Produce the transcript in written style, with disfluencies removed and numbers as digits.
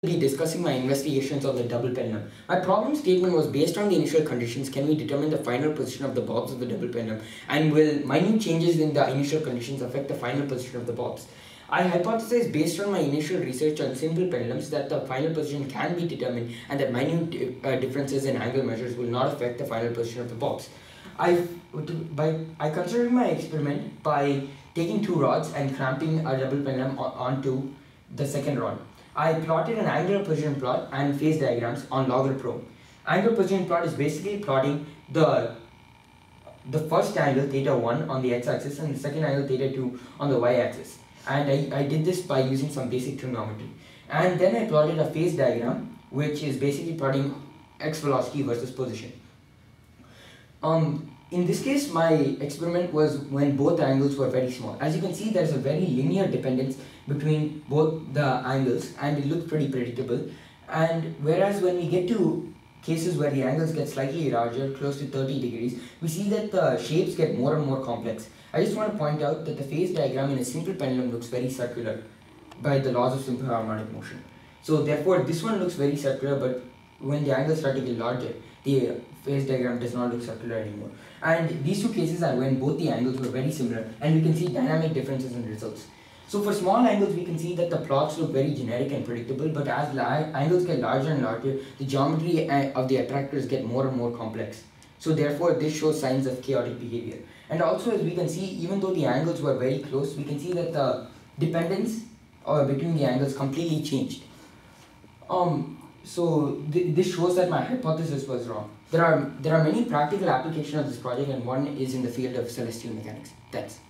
Be discussing my investigations of the double pendulum. My problem statement was based on the initial conditions, can we determine the final position of the bobs of the double pendulum, and will minute changes in the initial conditions affect the final position of the bobs? I hypothesized based on my initial research on simple pendulums that the final position can be determined and that minute differences in angle measures will not affect the final position of the bobs. I considered my experiment by taking two rods and clamping a double pendulum onto the second rod. I plotted an angular position plot and phase diagrams on logger pro. Angular position plot is basically plotting the first angle theta 1 on the x-axis and the second angle theta 2 on the y-axis. And I did this by using some basic trigonometry. And then I plotted a phase diagram which is basically plotting x velocity versus position. In this case, my experiment was when both angles were very small. As you can see, there is a very linear dependence between both the angles and it looks pretty predictable. And whereas when we get to cases where the angles get slightly larger, close to 30 degrees, we see that the shapes get more and more complex. I just want to point out that the phase diagram in a simple pendulum looks very circular by the laws of simple harmonic motion. So therefore, this one looks very circular, but when the angles start to get larger, the phase diagram does not look circular anymore. And these two cases are when both the angles were very similar and we can see dynamic differences in results. So for small angles, we can see that the plots look very generic and predictable, but as angles get larger and larger, the geometry of the attractors get more and more complex. So therefore, this shows signs of chaotic behavior. And also, as we can see, even though the angles were very close, we can see that the dependence between the angles completely changed. So this shows that my hypothesis was wrong. There are many practical applications of this project, and one is in the field of celestial mechanics. Thanks.